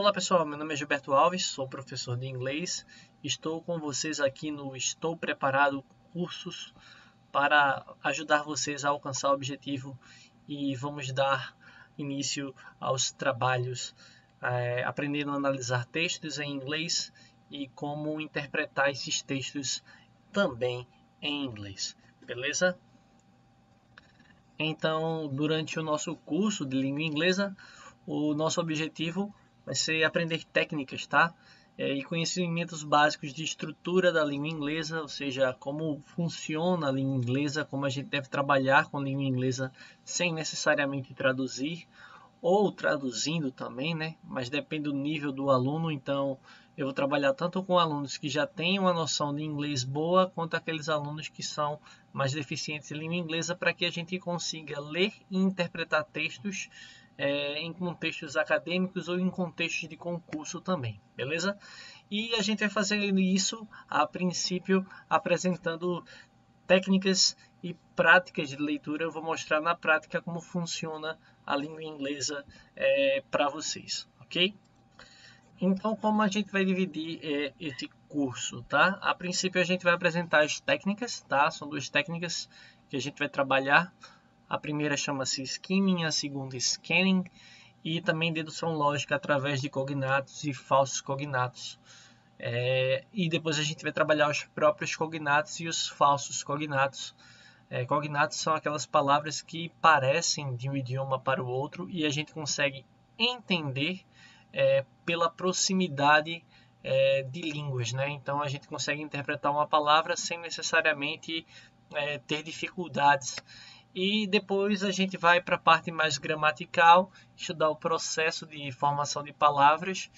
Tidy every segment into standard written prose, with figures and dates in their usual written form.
Olá pessoal, meu nome é Gilberto Alves, sou professor de inglês. Estou com vocês aqui no Estou Preparado Cursos para ajudar vocês a alcançar o objetivo e vamos dar início aos trabalhos, aprendendo a analisar textos em inglês e como interpretar esses textos também em inglês, beleza? Então, durante o nosso curso de língua inglesa, o nosso objetivo vai ser aprender técnicas, tá? E conhecimentos básicos de estrutura da língua inglesa, ou seja, como funciona a língua inglesa, como a gente deve trabalhar com a língua inglesa sem necessariamente traduzir, ou traduzindo também, né? Mas depende do nível do aluno, então eu vou trabalhar tanto com alunos que já têm uma noção de inglês boa, quanto aqueles alunos que são mais deficientes em língua inglesa, para que a gente consiga ler e interpretar textos em contextos acadêmicos ou em contextos de concurso também, beleza? E a gente vai fazer isso, a princípio, apresentando técnicas e práticas de leitura. Eu vou mostrar na prática como funciona a língua inglesa para vocês, ok? Então, como a gente vai dividir esse curso, tá? A princípio, a gente vai apresentar as técnicas, tá? São duas técnicas que a gente vai trabalhar. A primeira chama-se skimming, a segunda scanning, e também dedução lógica através de cognatos e falsos cognatos. E depois a gente vai trabalhar os próprios cognatos e os falsos cognatos. Cognatos são aquelas palavras que parecem de um idioma para o outro e a gente consegue entender pela proximidade de línguas, né? Então a gente consegue interpretar uma palavra sem necessariamente ter dificuldades. E depois a gente vai para a parte mais gramatical, estudar o processo de formação de palavras,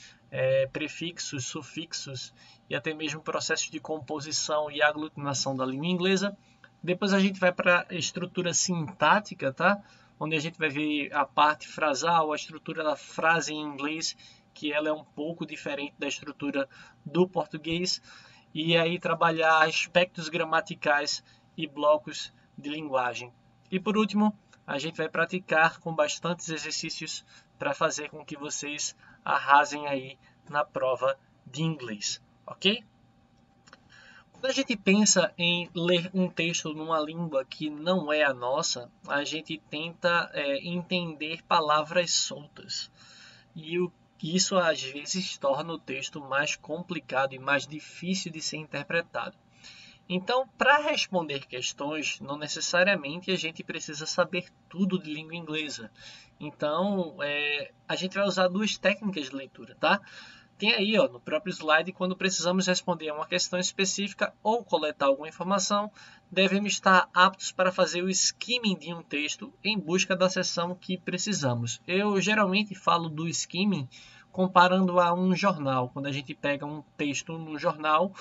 prefixos, sufixos e até mesmo processos de composição e aglutinação da língua inglesa. Depois a gente vai para a estrutura sintática, tá? Onde a gente vai ver a parte frasal, a estrutura da frase em inglês, que ela é um pouco diferente da estrutura do português. E aí trabalhar aspectos gramaticais e blocos de linguagem. E por último, a gente vai praticar com bastantes exercícios para fazer com que vocês arrasem aí na prova de inglês, ok? Quando a gente pensa em ler um texto numa língua que não é a nossa, a gente tenta entender palavras soltas. E isso às vezes torna o texto mais complicado e mais difícil de ser interpretado. Então, para responder questões, não necessariamente a gente precisa saber tudo de língua inglesa. Então, a gente vai usar duas técnicas de leitura, tá? Tem aí, no próprio slide, quando precisamos responder a uma questão específica ou coletar alguma informação, devemos estar aptos para fazer o skimming de um texto em busca da seção que precisamos. Eu geralmente falo do skimming comparando a um jornal. Quando a gente pega um texto no jornal,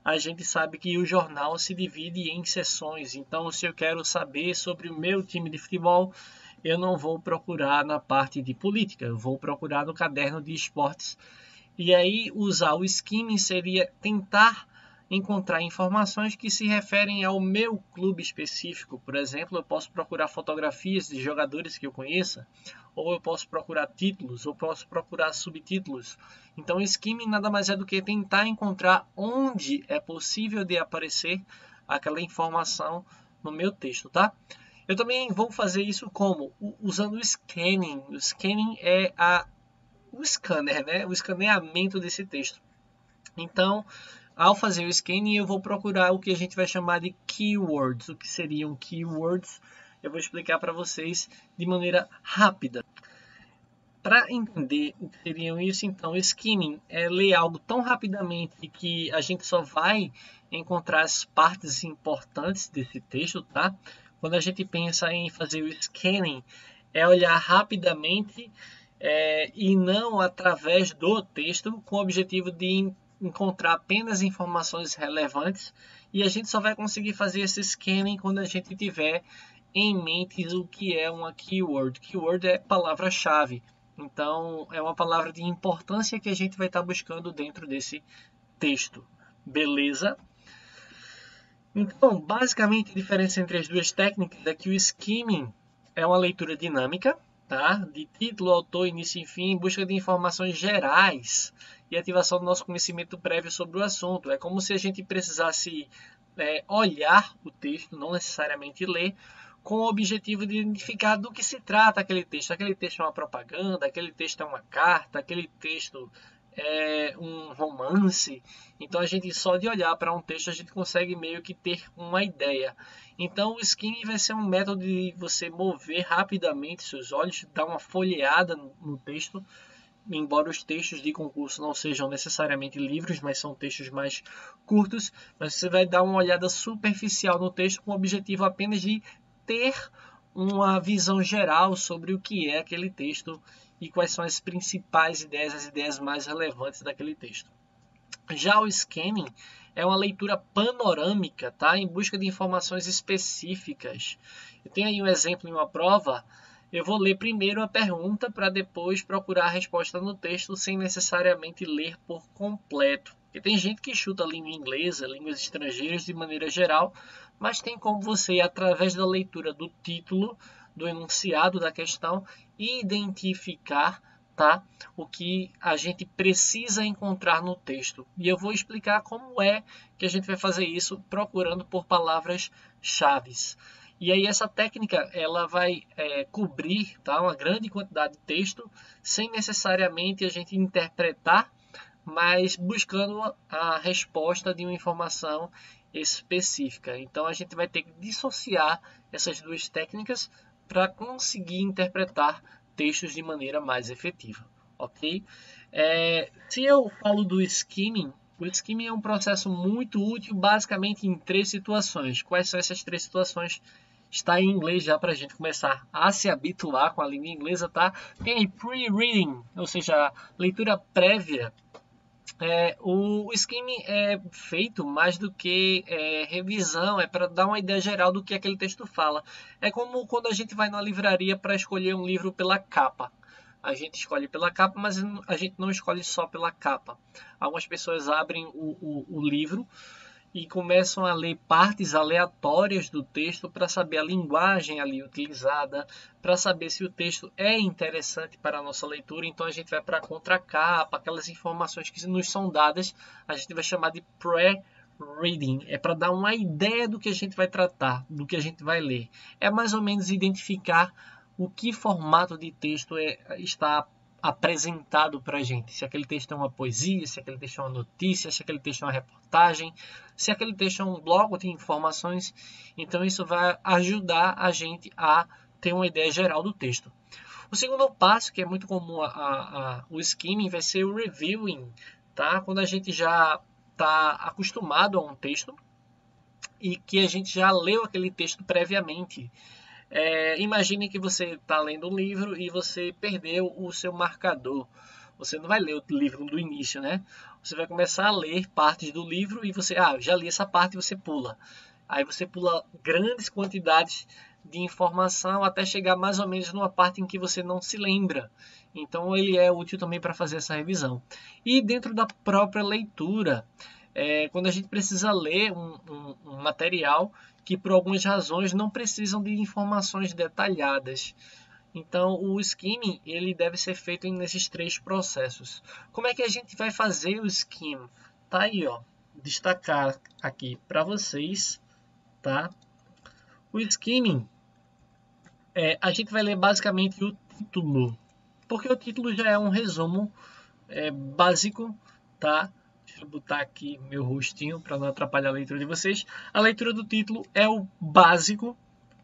a gente sabe que o jornal se divide em seções. Então, se eu quero saber sobre o meu time de futebol, eu não vou procurar na parte de política, eu vou procurar no caderno de esportes. E aí, usar o skimming seria tentar encontrar informações que se referem ao meu clube específico. Por exemplo, eu posso procurar fotografias de jogadores que eu conheça, ou eu posso procurar títulos, ou posso procurar subtítulos. Então, skimming nada mais é do que tentar encontrar onde é possível de aparecer aquela informação no meu texto, tá? Eu também vou fazer isso como? Usando o scanning. O scanning é o scanner, né? O escaneamento desse texto. Então, ao fazer o scanning, eu vou procurar o que a gente vai chamar de keywords. O que seriam keywords? Eu vou explicar para vocês de maneira rápida. Para entender o que seriam isso, então, skimming é ler algo tão rapidamente que a gente só vai encontrar as partes importantes desse texto, tá? Quando a gente pensa em fazer o scanning, é olhar rapidamente e não através do texto, com o objetivo de encontrar apenas informações relevantes, e a gente só vai conseguir fazer esse scanning quando a gente tiver em mente o que é uma keyword. Keyword é palavra-chave, então é uma palavra de importância que a gente vai estar buscando dentro desse texto, beleza? Então, basicamente, a diferença entre as duas técnicas é que o skimming é uma leitura dinâmica, tá? De título, autor, início e fim, em busca de informações gerais e ativação do nosso conhecimento prévio sobre o assunto. É como se a gente precisasse olhar o texto, não necessariamente ler, com o objetivo de identificar do que se trata aquele texto. Aquele texto é uma propaganda, aquele texto é uma carta, aquele texto é um romance. Então a gente só de olhar para um texto a gente consegue meio que ter uma ideia. Então o skimming vai ser um método de você mover rapidamente seus olhos, dar uma folheada no texto, embora os textos de concurso não sejam necessariamente livros, mas são textos mais curtos, mas você vai dar uma olhada superficial no texto com o objetivo apenas de ter uma visão geral sobre o que é aquele texto e quais são as principais ideias, as ideias mais relevantes daquele texto. Já o skimming é uma leitura panorâmica, tá? Em busca de informações específicas. Eu tenho aí um exemplo em uma prova. Eu vou ler primeiro a pergunta para depois procurar a resposta no texto sem necessariamente ler por completo. Porque tem gente que chuta a língua inglesa, línguas estrangeiras de maneira geral, mas tem como você, através da leitura do título, do enunciado da questão, identificar, tá, o que a gente precisa encontrar no texto. E eu vou explicar como é que a gente vai fazer isso procurando por palavras-chave. E aí essa técnica ela vai cobrir, tá, uma grande quantidade de texto sem necessariamente a gente interpretar, mas buscando a resposta de uma informação específica. Então a gente vai ter que dissociar essas duas técnicas para conseguir interpretar textos de maneira mais efetiva, ok? Se eu falo do skimming, o skimming é um processo muito útil basicamente em 3 situações. Quais são essas 3 situações? Está em inglês já para a gente começar a se habituar com a língua inglesa, tá? Tem aí pre-reading, ou seja, leitura prévia. O skimming é feito mais do que revisão, é para dar uma ideia geral do que aquele texto fala. É como quando a gente vai na livraria para escolher um livro pela capa. A gente escolhe pela capa, mas a gente não escolhe só pela capa. Algumas pessoas abrem o livro e começam a ler partes aleatórias do texto para saber a linguagem ali utilizada, para saber se o texto é interessante para a nossa leitura. Então a gente vai para a contracapa, aquelas informações que nos são dadas, a gente vai chamar de pre-reading. É para dar uma ideia do que a gente vai tratar, do que a gente vai ler. É mais ou menos identificar o que formato de texto está apresentado para a gente. Se aquele texto é uma poesia, se aquele texto é uma notícia, se aquele texto é uma reportagem, se aquele texto é um bloco de informações. Então isso vai ajudar a gente a ter uma ideia geral do texto. O segundo passo, que é muito comum o skimming, vai ser o reviewing, tá? Quando a gente já está acostumado a um texto e que a gente já leu aquele texto previamente. Imagine que você está lendo um livro e você perdeu o seu marcador. Você não vai ler o livro do início, né? Você vai começar a ler partes do livro e você, já li essa parte, e você pula. Aí você pula grandes quantidades de informação até chegar mais ou menos numa parte em que você não se lembra. Então ele é útil também para fazer essa revisão. E dentro da própria leitura, quando a gente precisa ler um material que por algumas razões não precisam de informações detalhadas. Então o skimming ele deve ser feito nesses 3 processos. Como é que a gente vai fazer o skimming? Tá aí, ó, destacar aqui para vocês, tá? O skimming, a gente vai ler basicamente o título, porque o título já é um resumo básico, tá? Deixa eu botar aqui meu rostinho para não atrapalhar a leitura de vocês. A leitura do título é o básico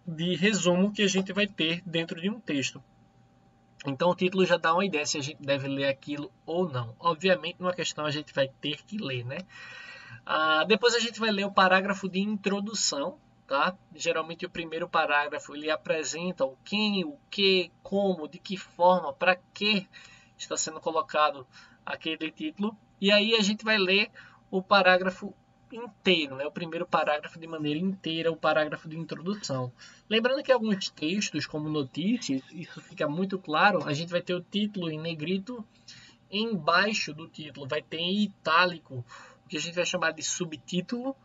de resumo que a gente vai ter dentro de um texto. Então o título já dá uma ideia se a gente deve ler aquilo ou não. Obviamente, numa questão a gente vai ter que ler, né? Depois a gente vai ler o parágrafo de introdução, tá? Geralmente o primeiro parágrafo ele apresenta o quem, o que, como, de que forma, para que está sendo colocado aquele título. E aí a gente vai ler o parágrafo inteiro, né? O primeiro parágrafo de maneira inteira, o parágrafo de introdução. Lembrando que alguns textos, como notícias, isso fica muito claro, a gente vai ter o título em negrito embaixo do título, vai ter em itálico, o que a gente vai chamar de subtítulo,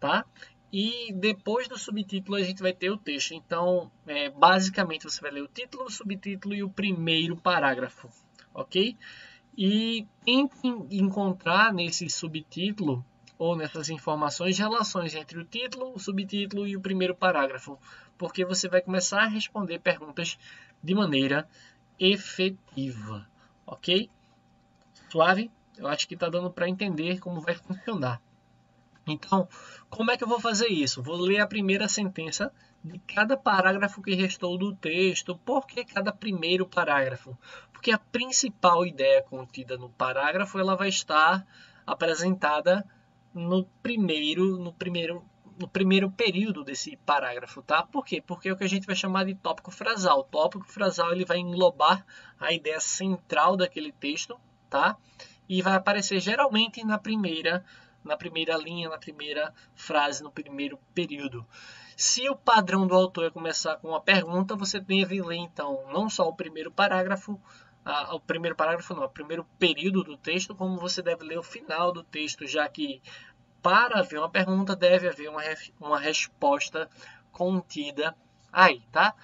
tá? E depois do subtítulo a gente vai ter o texto. Então, basicamente você vai ler o título, o subtítulo e o primeiro parágrafo, ok? E tente encontrar nesse subtítulo ou nessas informações relações entre o título, o subtítulo e o primeiro parágrafo, porque você vai começar a responder perguntas de maneira efetiva, ok? Suave? Eu acho que está dando para entender como vai funcionar. Então, como é que eu vou fazer isso? Vou ler a primeira sentença de cada parágrafo que restou do texto. Por que cada primeiro parágrafo? Porque a principal ideia contida no parágrafo ela vai estar apresentada no primeiro período desse parágrafo, tá? Por quê? Porque é o que a gente vai chamar de tópico frasal. O tópico frasal ele vai englobar a ideia central daquele texto, tá? E vai aparecer geralmente na primeira linha, na primeira frase, no primeiro período. Se o padrão do autor é começar com uma pergunta, você deve ler, então, não só o primeiro parágrafo, o primeiro período do texto, como você deve ler o final do texto, já que para haver uma pergunta, deve haver uma resposta contida aí, tá?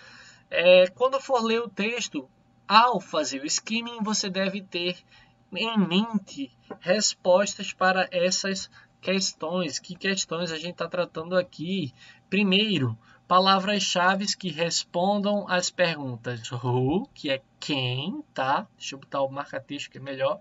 Quando for ler o texto, ao fazer o skimming, você deve ter em mente respostas para essas questões. Que questões a gente está tratando aqui? Primeiro, palavras-chave que respondam às perguntas who, que é quem, tá? Deixa eu botar o marca-texto que é melhor.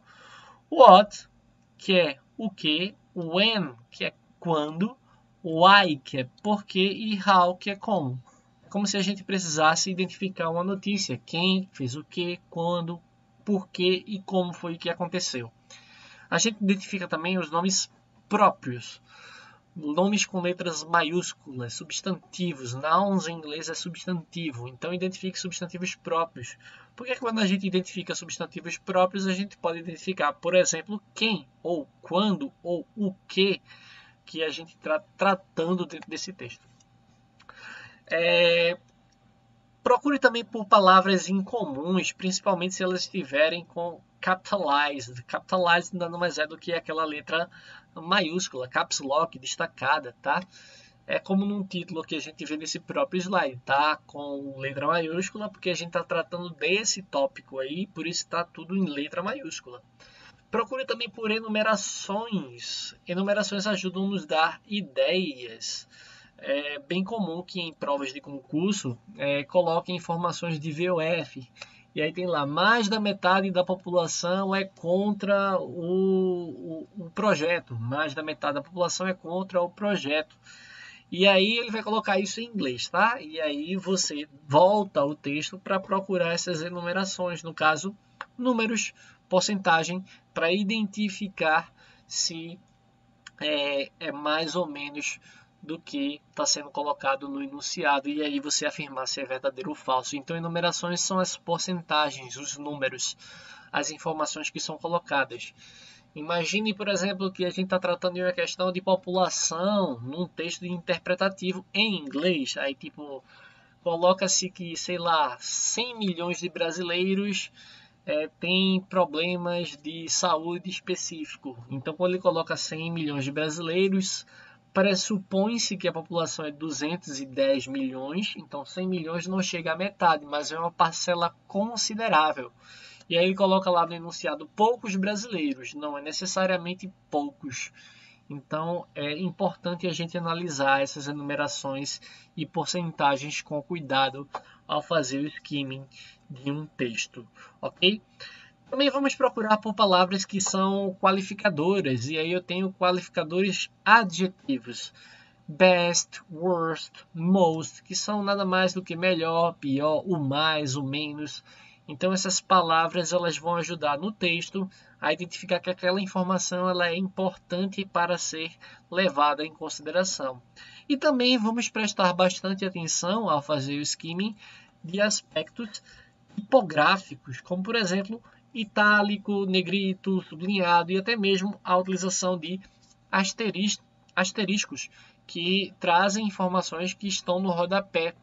What, que é o que. When, que é quando. Why, que é porquê. E how, que é como. É como se a gente precisasse identificar uma notícia. Quem fez o que, quando, por que e como foi que aconteceu. A gente identifica também os nomes próprios. Nomes com letras maiúsculas, substantivos. Nouns em inglês é substantivo. Então identifique substantivos próprios. Porque quando a gente identifica substantivos próprios, a gente pode identificar, por exemplo, quem, ou quando, ou o que a gente está tratando dentro desse texto. Procure também por palavras incomuns, principalmente se elas estiverem com capitalized. Capitalized nada mais é do que aquela letra maiúscula, caps lock, destacada, tá? É como num título que a gente vê nesse próprio slide, tá? Com letra maiúscula, porque a gente está tratando desse tópico aí, por isso está tudo em letra maiúscula. Procure também por enumerações. Enumerações ajudam a nos dar ideias. É bem comum que em provas de concurso coloquem informações de VOF. E aí tem lá, mais da metade da população é contra o projeto. Mais da metade da população é contra o projeto. E aí ele vai colocar isso em inglês, tá? E aí você volta ao texto para procurar essas enumerações. No caso, números, porcentagem, para identificar se é mais ou menos do que está sendo colocado no enunciado, e aí você afirmar se é verdadeiro ou falso. Então, enumerações são as porcentagens, os números, as informações que são colocadas. Imagine, por exemplo, que a gente está tratando de uma questão de população num texto interpretativo em inglês. Aí, tipo, coloca-se que, sei lá, 100 milhões de brasileiros têm problemas de saúde específico. Então, quando ele coloca 100 milhões de brasileiros, pressupõe-se que a população é 210 milhões, então 100 milhões não chega à metade, mas é uma parcela considerável. E aí ele coloca lá no enunciado poucos brasileiros, não é necessariamente poucos. Então é importante a gente analisar essas enumerações e porcentagens com cuidado ao fazer o skimming de um texto, ok? Também vamos procurar por palavras que são qualificadoras, e aí eu tenho qualificadores adjetivos. Best, worst, most, que são nada mais do que melhor, pior, o mais, o menos. Então essas palavras elas vão ajudar no texto a identificar que aquela informação ela é importante para ser levada em consideração. E também vamos prestar bastante atenção ao fazer o skimming de aspectos tipográficos, como por exemplo itálico, negrito, sublinhado e até mesmo a utilização de asteriscos que trazem informações que estão no rodapé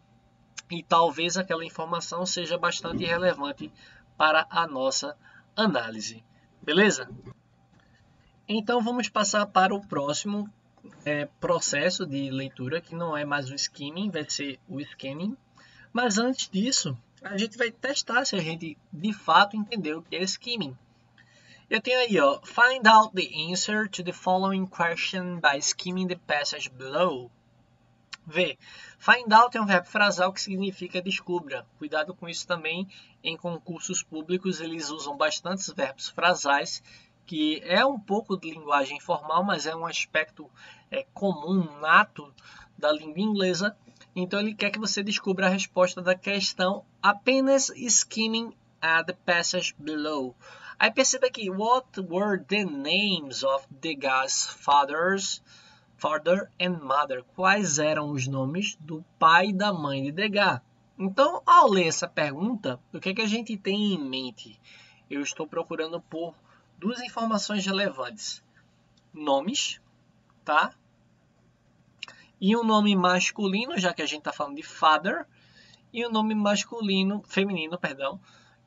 e talvez aquela informação seja bastante relevante para a nossa análise. Beleza? Então vamos passar para o próximo processo de leitura, que não é mais o skimming, vai ser o scanning. Mas antes disso, a gente vai testar se a gente de fato entendeu o que é skimming. Eu tenho aí, ó, find out the answer to the following question by skimming the passage below. V. Find out é um verbo frasal que significa descubra. Cuidado com isso também. Em concursos públicos eles usam bastantes verbos frasais, que é um pouco de linguagem informal, mas é um aspecto comum, nato da língua inglesa. Então ele quer que você descubra a resposta da questão apenas skimming at the passage below. Aí perceba aqui, what were the names of Degas' father and mother? Quais eram os nomes do pai e da mãe de Degas? Então, ao ler essa pergunta, o que é que a gente tem em mente? Eu estou procurando por duas informações relevantes. Nomes, tá? E um nome masculino, já que a gente está falando de father, e um nome feminino,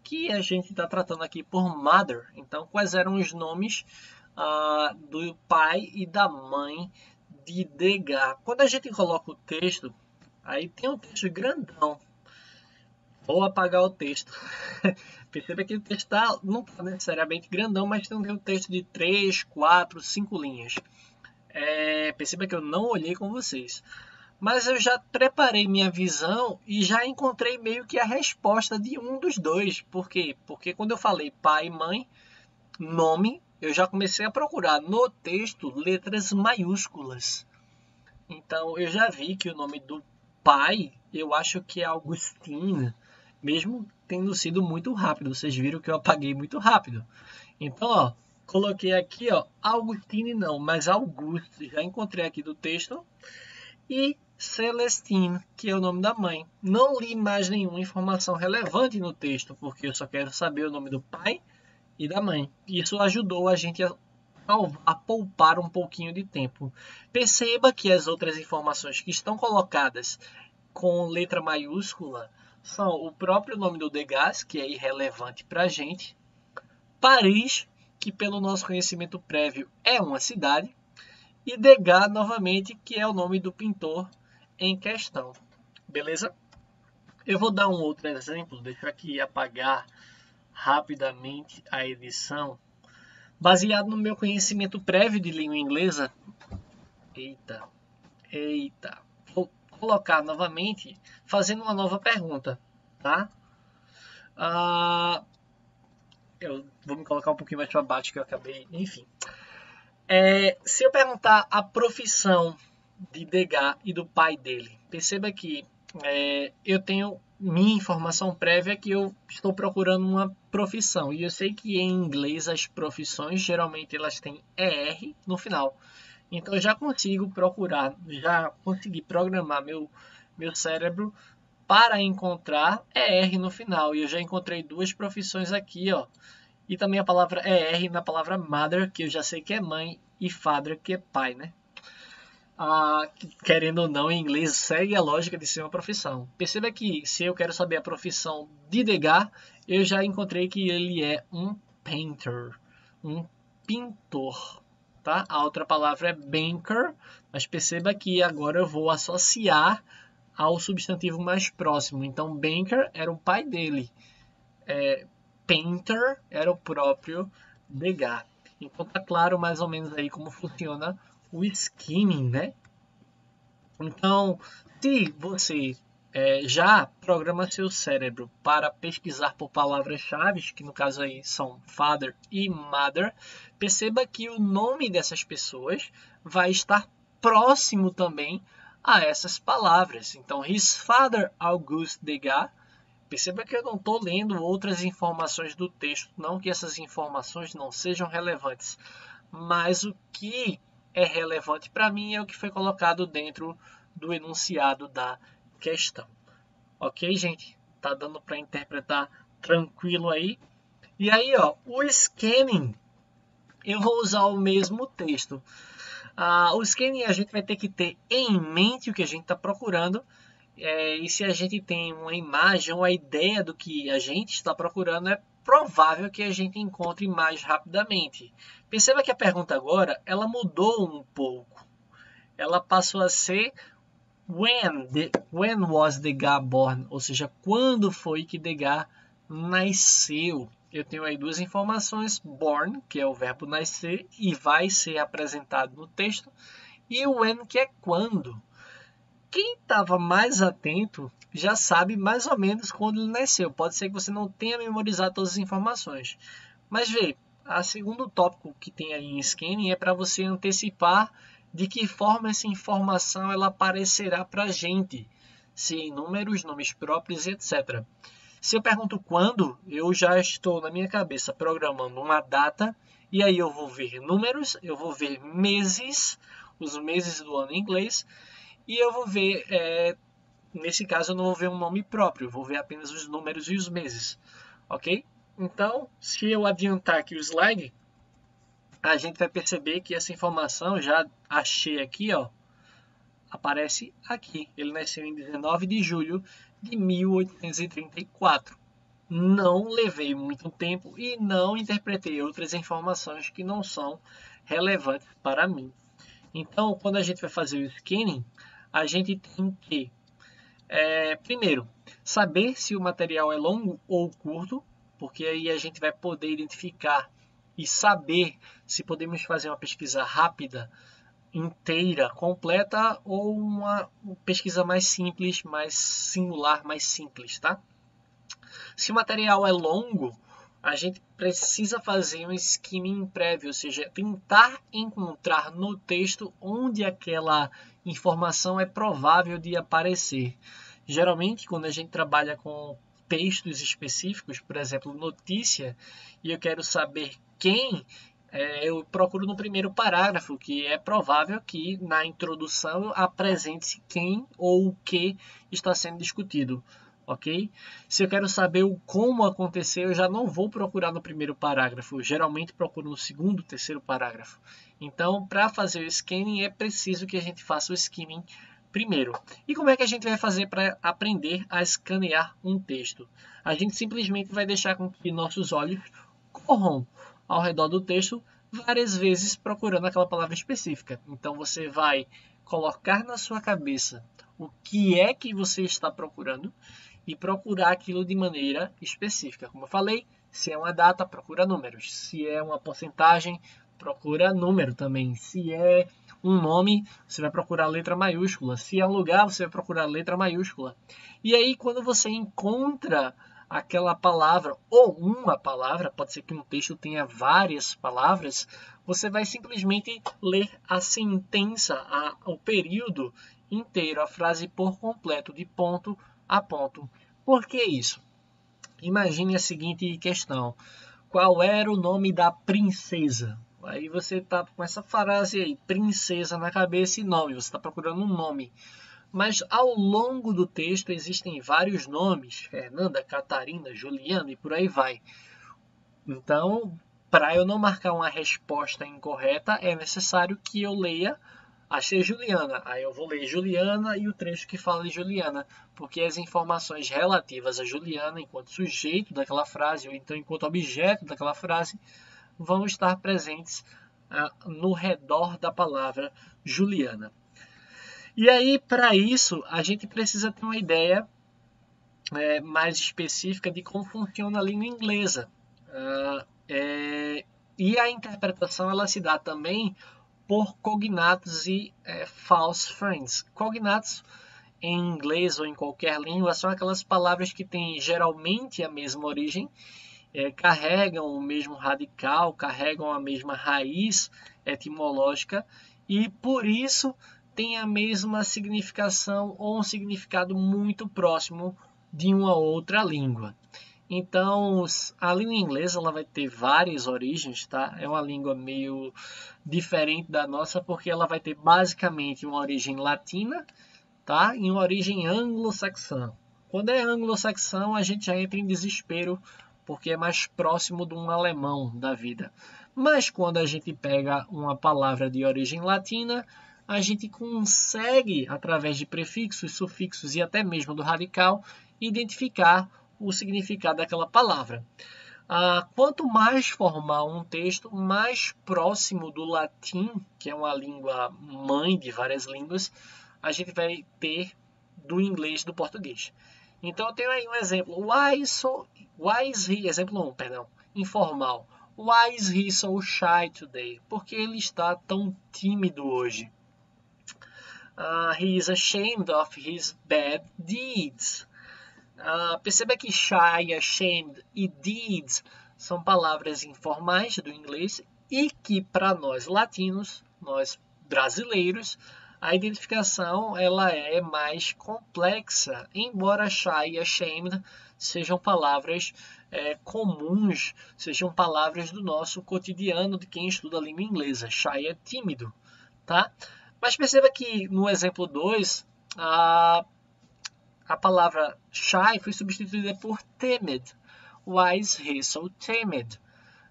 que a gente está tratando aqui por mother. Então, quais eram os nomes do pai e da mãe de Degas? Quando a gente coloca o texto, aí tem um texto grandão. Vou apagar o texto. Perceba que o texto não está necessariamente grandão, mas tem um texto de 3, 4, 5 linhas. Perceba que eu não olhei com vocês. Mas eu já preparei minha visão e já encontrei meio que a resposta de um dos dois. Por quê? Porque quando eu falei pai e mãe, nome, eu já comecei a procurar no texto letras maiúsculas. Então eu já vi que o nome do pai, eu acho que é Augustine, mesmo tendo sido muito rápido. Vocês viram que eu apaguei muito rápido. Então, ó, coloquei aqui, ó, Augustine não, mas Auguste. Já encontrei aqui do texto. E Celestine, que é o nome da mãe. Não li mais nenhuma informação relevante no texto, porque eu só quero saber o nome do pai e da mãe. Isso ajudou a gente a poupar um pouquinho de tempo. Perceba que as outras informações que estão colocadas com letra maiúscula são o próprio nome do Degas, que é irrelevante para a gente, Paris, que pelo nosso conhecimento prévio é uma cidade, e Degas, novamente, que é o nome do pintor em questão. Beleza? Eu vou dar um outro exemplo, deixa eu aqui apagar rapidamente a edição. Baseado no meu conhecimento prévio de língua inglesa, vou colocar novamente, fazendo uma nova pergunta, tá? Eu vou me colocar um pouquinho mais para baixo, que eu acabei, enfim. Se eu perguntar a profissão de Degas e do pai dele, perceba que eu tenho minha informação prévia que eu estou procurando uma profissão. E eu sei que em inglês as profissões geralmente elas têm ER no final. Então eu já consigo procurar, já consegui programar meu cérebro para encontrar ER no final. E eu já encontrei duas profissões aqui, ó. E também a palavra ER na palavra mother, que eu já sei que é mãe, e father, que é pai, né? Querendo ou não, em inglês segue a lógica de ser uma profissão. Perceba que se eu quero saber a profissão de Degas, eu já encontrei que ele é um painter, um pintor. Tá? A outra palavra é banker, mas perceba que agora eu vou associar ao substantivo mais próximo. Então, banker era o pai dele. Painter era o próprio Degas. Então tá claro mais ou menos aí como funciona o skimming, né? Então, se você já programa seu cérebro para pesquisar por palavras-chave, que no caso aí são father e mother, perceba que o nome dessas pessoas vai estar próximo também a essas palavras. Então, his father, Auguste Degas. Perceba que eu não estou lendo outras informações do texto, não que essas informações não sejam relevantes, mas o que é relevante para mim é o que foi colocado dentro do enunciado da questão. Ok, gente? Tá dando para interpretar tranquilo aí? E aí, ó, o scanning, eu vou usar o mesmo texto. O scanning a gente vai ter que ter em mente o que a gente está procurando. E se a gente tem uma imagem, uma ideia do que a gente está procurando, é provável que a gente encontre mais rapidamente. Perceba que a pergunta agora, ela mudou um pouco. ela passou a ser when was Degas born? Ou seja, quando foi que Degas nasceu? Eu tenho aí duas informações, born, que é o verbo nascer e vai ser apresentado no texto, e o when, que é quando. Quem estava mais atento já sabe mais ou menos quando ele nasceu. Pode ser que você não tenha memorizado todas as informações. Mas vê, o segundo tópico que tem aí em scanning é para você antecipar de que forma essa informação ela aparecerá para a gente. Se em números, nomes próprios, etc. Se eu pergunto quando, eu já estou na minha cabeça programando uma data. E aí eu vou ver números, eu vou ver meses, os meses do ano em inglês. E eu vou ver, nesse caso eu não vou ver um nome próprio, eu vou ver apenas os números e os meses, ok? Então, se eu adiantar aqui o slide, a gente vai perceber que essa informação, já achei aqui, ó, aparece aqui. Ele nasceu em 19 de julho de 1834. Não levei muito tempo e não interpretei outras informações que não são relevantes para mim. Então, quando a gente vai fazer o scanning, a gente tem que, primeiro, saber se o material é longo ou curto, porque aí a gente vai poder identificar e saber se podemos fazer uma pesquisa rápida, inteira, completa, ou uma pesquisa mais simples, mais singular, mais simples, tá? Se o material é longo, a gente precisa fazer um skimming prévio, ou seja, tentar encontrar no texto onde aquela informação é provável de aparecer. Geralmente, quando a gente trabalha com textos específicos, por exemplo, notícia, e eu quero saber quem, eu procuro no primeiro parágrafo, que é provável que na introdução apresente-se quem ou o que está sendo discutido. Ok? Se eu quero saber o como aconteceu, eu já não vou procurar no primeiro parágrafo. Eu geralmente procuro no segundo, terceiro parágrafo. Então, para fazer o scanning, é preciso que a gente faça o skimming primeiro. E como é que a gente vai fazer para aprender a escanear um texto? A gente simplesmente vai deixar com que nossos olhos corram ao redor do texto várias vezes procurando aquela palavra específica. Então, você vai colocar na sua cabeça o que é que você está procurando e procurar aquilo de maneira específica. Como eu falei, se é uma data, procura números. Se é uma porcentagem, procura número também. Se é um nome, você vai procurar letra maiúscula. Se é um lugar, você vai procurar letra maiúscula. E aí, quando você encontra aquela palavra ou uma palavra, pode ser que um texto tenha várias palavras, você vai simplesmente ler a sentença, o período inteiro, a frase por completo, de ponto a ponto. Por que isso? Imagine a seguinte questão: qual era o nome da princesa? Aí você está com essa frase aí, princesa na cabeça e nome, você está procurando um nome. Mas ao longo do texto existem vários nomes, Fernanda, Catarina, Juliana e por aí vai. Então, para eu não marcar uma resposta incorreta, é necessário que eu leia achei Juliana. Aí eu vou ler Juliana e o trecho que fala de Juliana, porque as informações relativas a Juliana, enquanto sujeito daquela frase, ou então enquanto objeto daquela frase, vão estar presentes no redor da palavra Juliana. E aí, para isso, a gente precisa ter uma ideia mais específica de como funciona a língua inglesa. E a interpretação ela se dá também por cognatos e false friends. Cognatos, em inglês ou em qualquer língua, são aquelas palavras que têm geralmente a mesma origem, carregam o mesmo radical, carregam a mesma raiz etimológica e, por isso, têm a mesma significação ou um significado muito próximo de uma outra língua. Então, a língua inglesa ela vai ter várias origens, tá? É uma língua meio diferente da nossa, porque ela vai ter basicamente uma origem latina, tá? E uma origem anglo-saxã. Quando é anglo-saxão, a gente já entra em desespero, porque é mais próximo de um alemão da vida. Mas quando a gente pega uma palavra de origem latina, a gente consegue, através de prefixos, sufixos e até mesmo do radical, identificar o significado daquela palavra. Quanto mais formal um texto, mais próximo do latim, que é uma língua mãe de várias línguas, a gente vai ter do inglês do português. Então eu tenho aí um exemplo. Why is he? Exemplo 1, perdão. Informal. Why is he so shy today? Porque ele está tão tímido hoje. He is ashamed of his bad deeds. Perceba que shy, ashamed e deeds são palavras informais do inglês e que para nós latinos, nós brasileiros, a identificação ela é mais complexa, embora shy e ashamed sejam palavras comuns, sejam palavras do nosso cotidiano de quem estuda a língua inglesa. Shy é tímido, tá? Mas perceba que no exemplo 2, a palavra shy foi substituída por timid. Why is he so timid?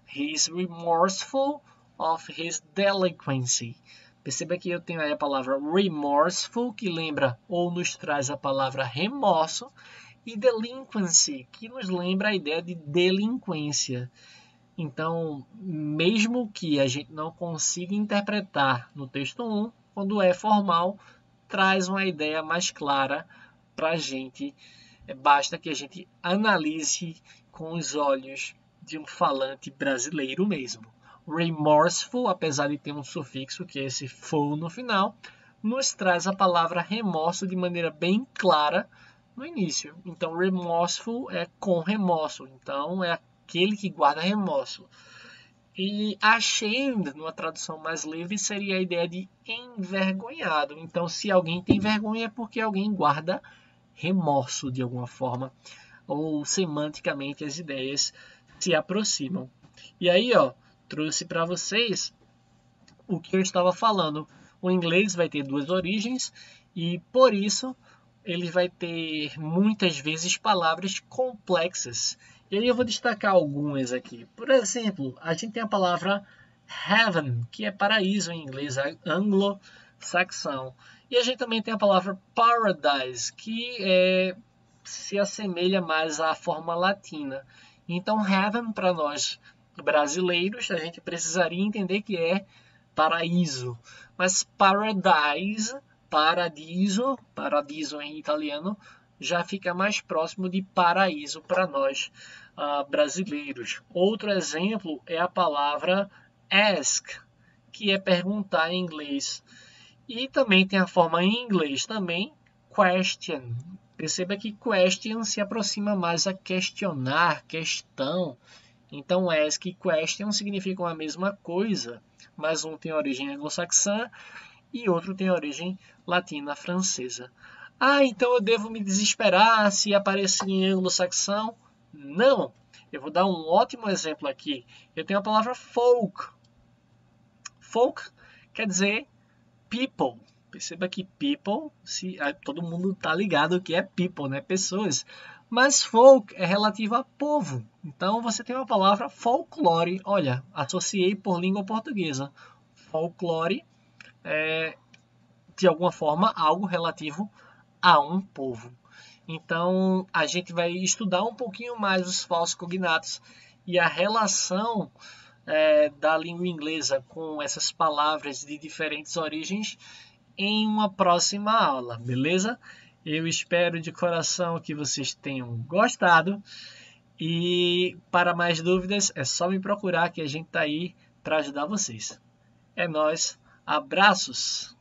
He is remorseful of his delinquency. Perceba que eu tenho aí a palavra remorseful, que lembra ou nos traz a palavra remorso, e delinquency, que nos lembra a ideia de delinquência. Então, mesmo que a gente não consiga interpretar no texto 1, quando é formal, traz uma ideia mais clara para a gente. Basta que a gente analise com os olhos de um falante brasileiro mesmo. Remorseful, apesar de ter um sufixo, que é esse ful no final, nos traz a palavra remorso de maneira bem clara no início. Então, remorseful é com remorso. Então, é aquele que guarda remorso. E ashamed, numa tradução mais livre, seria a ideia de envergonhado. Então, se alguém tem vergonha é porque alguém guarda remorso de alguma forma. Ou semanticamente as ideias se aproximam. E aí, trouxe para vocês o que eu estava falando. O inglês vai ter duas origens e, por isso, ele vai ter muitas vezes palavras complexas. E aí eu vou destacar algumas aqui. Por exemplo, a gente tem a palavra heaven, que é paraíso em inglês anglo-saxão. E a gente também tem a palavra paradise, que se assemelha mais à forma latina. Então, heaven, para nós brasileiros, a gente precisaria entender que é paraíso. Mas paradiso em italiano, já fica mais próximo de paraíso para nós brasileiros. Outro exemplo é a palavra ask, que é perguntar em inglês. E também tem a forma em inglês também, question. Perceba que question se aproxima mais a questionar, questão. Então, ask e question significam a mesma coisa, mas um tem origem anglo-saxã e outro tem origem latina-francesa. Então eu devo me desesperar se aparecer em anglo-saxão? Não! Eu vou dar um ótimo exemplo aqui. Eu tenho a palavra folk. Folk quer dizer people. Perceba que people, todo mundo está ligado que é people, né? Pessoas. Mas folk é relativo a povo. Então você tem uma palavra folclore. Olha, associei por língua portuguesa. Folclore é, de alguma forma, algo relativo a um povo. Então, a gente vai estudar um pouquinho mais os falsos cognatos e a relação da língua inglesa com essas palavras de diferentes origens em uma próxima aula, beleza? Eu espero de coração que vocês tenham gostado e para mais dúvidas é só me procurar que a gente está aí para ajudar vocês. É nóis, abraços!